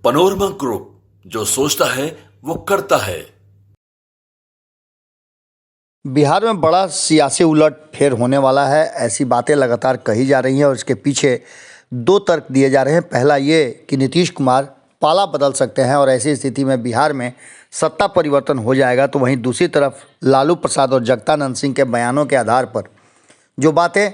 Panorama group, जो सोचता है वो करता है। बिहार में बड़ा सियासी उलटफेर होने वाला है, ऐसी बातें लगातार कही जा रही हैं और इसके पीछे दो तर्क दिए जा रहे हैं। पहला ये कि नीतीश कुमार पाला बदल सकते हैं और ऐसी स्थिति में बिहार में सत्ता परिवर्तन हो जाएगा। तो वहीं दूसरी तरफ लालू प्रसाद और जगदानंद सिंह के बयानों के आधार पर जो बातें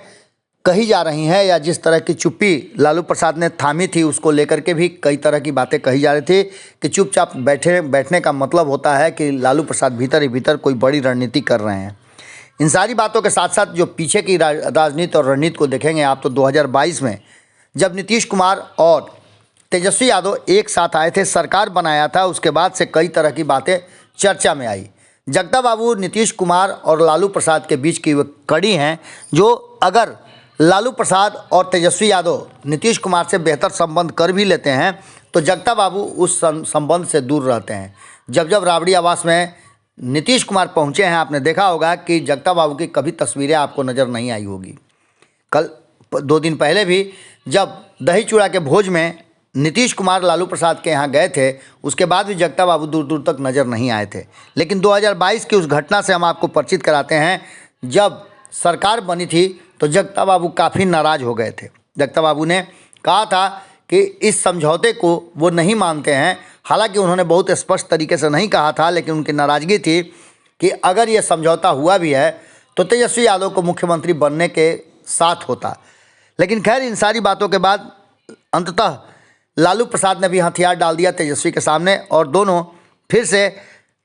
कही जा रही हैं या जिस तरह की चुप्पी लालू प्रसाद ने थामी थी, उसको लेकर के भी कई तरह की बातें कही जा रही थी कि चुपचाप बैठने का मतलब होता है कि लालू प्रसाद भीतर ही भीतर कोई बड़ी रणनीति कर रहे हैं। इन सारी बातों के साथ साथ जो पीछे की राजनीति और रणनीति को देखेंगे आप, तो 2022 में जब नीतीश कुमार और तेजस्वी यादव एक साथ आए थे, सरकार बनाया था, उसके बाद से कई तरह की बातें चर्चा में आई। जगदा बाबू नीतीश कुमार और लालू प्रसाद के बीच की वो कड़ी हैं, जो अगर लालू प्रसाद और तेजस्वी यादव नीतीश कुमार से बेहतर संबंध कर भी लेते हैं तो जगदा बाबू उस संबंध से दूर रहते हैं। जब राबड़ी आवास में नीतीश कुमार पहुंचे हैं, आपने देखा होगा कि जगदा बाबू की कभी तस्वीरें आपको नज़र नहीं आई होगी। कल 2 दिन पहले भी जब दही चूड़ा के भोज में नीतीश कुमार लालू प्रसाद के यहाँ गए थे, उसके बाद भी जगदा बाबू दूर दूर तक नज़र नहीं आए थे। लेकिन 2022 की उस घटना से हम आपको परिचित कराते हैं। जब सरकार बनी थी तो जगदा बाबू काफ़ी नाराज़ हो गए थे। जगदा बाबू ने कहा था कि इस समझौते को वो नहीं मानते हैं। हालांकि उन्होंने बहुत स्पष्ट तरीके से नहीं कहा था, लेकिन उनकी नाराज़गी थी कि अगर ये समझौता हुआ भी है तो तेजस्वी यादव को मुख्यमंत्री बनने के साथ होता। लेकिन खैर, इन सारी बातों के बाद अंततः लालू प्रसाद ने भी हथियार डाल दिया तेजस्वी के सामने और दोनों फिर से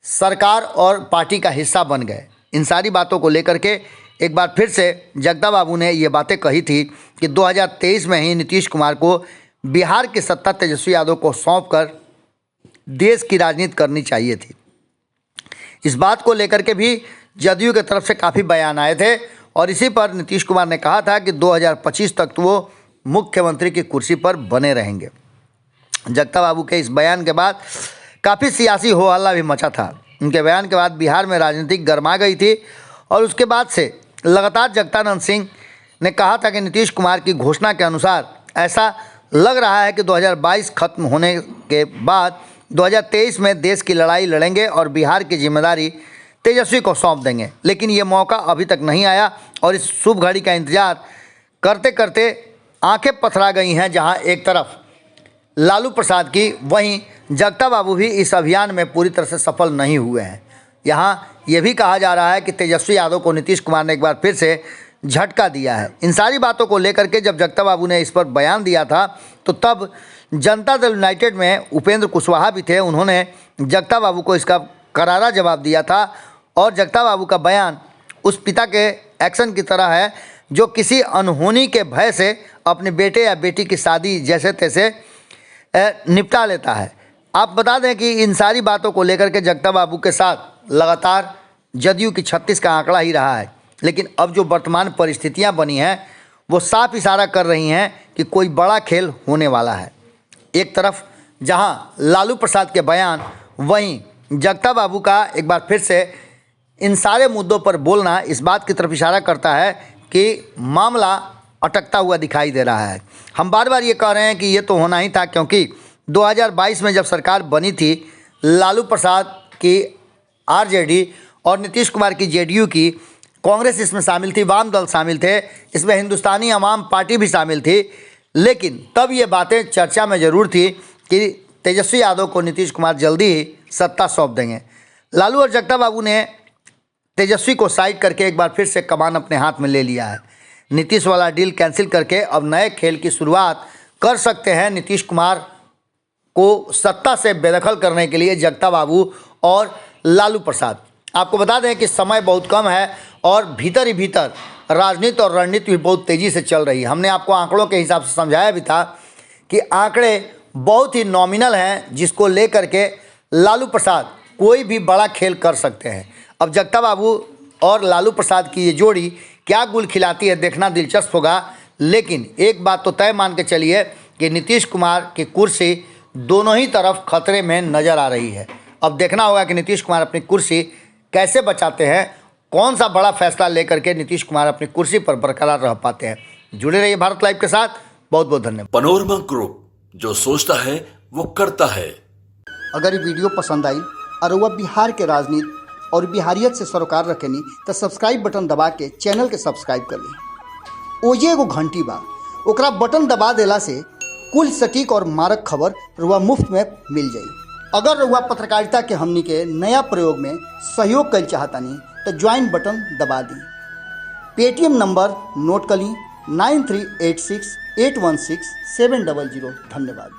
सरकार और पार्टी का हिस्सा बन गए। इन सारी बातों को लेकर के एक बार फिर से जगदा बाबू ने ये बातें कही थी कि 2023 में ही नीतीश कुमार को बिहार की सत्ता तेजस्वी यादव को सौंपकर देश की राजनीति करनी चाहिए थी। इस बात को लेकर के भी जदयू की तरफ से काफ़ी बयान आए थे और इसी पर नीतीश कुमार ने कहा था कि 2025 तक तो वो मुख्यमंत्री की कुर्सी पर बने रहेंगे। जगदा बाबू के इस बयान के बाद काफ़ी सियासी हो हल्ला भी मचा था। उनके बयान के बाद बिहार में राजनीति गरमा गई थी और उसके बाद से लगातार जगदानंद सिंह ने कहा था कि नीतीश कुमार की घोषणा के अनुसार ऐसा लग रहा है कि 2022 खत्म होने के बाद 2023 में देश की लड़ाई लड़ेंगे और बिहार की जिम्मेदारी तेजस्वी को सौंप देंगे। लेकिन ये मौका अभी तक नहीं आया और इस शुभ घड़ी का इंतजार करते करते आंखें पथरा गई हैं। जहां एक तरफ लालू प्रसाद की, वहीं जगदा बाबू भी इस अभियान में पूरी तरह से सफल नहीं हुए हैं। यहाँ ये भी कहा जा रहा है कि तेजस्वी यादव को नीतीश कुमार ने एक बार फिर से झटका दिया है। इन सारी बातों को लेकर के जब जगदा बाबू ने इस पर बयान दिया था तो तब जनता दल यूनाइटेड में उपेंद्र कुशवाहा भी थे। उन्होंने जगदा बाबू को इसका करारा जवाब दिया था और जगदा बाबू का बयान उस पिता के एक्शन की तरह है जो किसी अनहोनी के भय से अपने बेटे या बेटी की शादी जैसे तैसे निपटा लेता है। आप बता दें कि इन सारी बातों को लेकर के जगदा बाबू के साथ लगातार जदयू की 36 का आंकड़ा ही रहा है। लेकिन अब जो वर्तमान परिस्थितियां बनी हैं वो साफ इशारा कर रही हैं कि कोई बड़ा खेल होने वाला है। एक तरफ जहां लालू प्रसाद के बयान, वहीं जगदा बाबू का एक बार फिर से इन सारे मुद्दों पर बोलना इस बात की तरफ इशारा करता है कि मामला अटकता हुआ दिखाई दे रहा है। हम बार बार ये कह रहे हैं कि ये तो होना ही था, क्योंकि 2022 में जब सरकार बनी थी, लालू प्रसाद की आरजेडी और नीतीश कुमार की जेडीयू की, कांग्रेस इसमें शामिल थी, वाम दल शामिल थे, इसमें हिंदुस्तानी अवाम पार्टी भी शामिल थी। लेकिन तब ये बातें चर्चा में ज़रूर थी कि तेजस्वी यादव को नीतीश कुमार जल्दी ही सत्ता सौंप देंगे। लालू और जगदा बाबू ने तेजस्वी को साइड करके एक बार फिर से कमान अपने हाथ में ले लिया है। नीतीश वाला डील कैंसिल करके अब नए खेल की शुरुआत कर सकते हैं। नीतीश कुमार को सत्ता से बेदखल करने के लिए जगदा बाबू और लालू प्रसाद। आपको बता दें कि समय बहुत कम है और भीतर ही भीतर राजनीति और रणनीति भी बहुत तेज़ी से चल रही है। हमने आपको आंकड़ों के हिसाब से समझाया भी था कि आंकड़े बहुत ही नॉमिनल हैं, जिसको लेकर के लालू प्रसाद कोई भी बड़ा खेल कर सकते हैं। अब जगदा बाबू और लालू प्रसाद की ये जोड़ी क्या गुल खिलाती है, देखना दिलचस्प होगा। लेकिन एक बात तो तय मान के चलिए कि नीतीश कुमार की कुर्सी दोनों ही तरफ खतरे में नज़र आ रही है। अब देखना होगा कि नीतीश कुमार अपनी कुर्सी कैसे बचाते हैं, कौन सा बड़ा फैसला लेकर के नीतीश कुमार अपनी कुर्सी पर बरकरार रह पाते हैं। जुड़े रहिए भारत लाइव के साथ। बहुत बहुत धन्यवाद। पनोरमा ग्रुप, जो सोचता है वो करता है। अगर ये वीडियो पसंद आई और वह बिहार के राजनीति और बिहारियत से सरोकार रखेनी तो सब्सक्राइब बटन दबा के चैनल के सब्सक्राइब कर ली। ओजे एगो घंटी बा, ओकरा बटन दबा देला से कुल सटीक और मारक खबर रुआ मुफ्त में मिल जाई। अगर रुआ पत्रकारिता के हमनी के नया प्रयोग में सहयोग कर चाहतानी तो ज्वाइन बटन दबा दी। पेटीएम नंबर नोट कर ली 9386816700। धन्यवाद।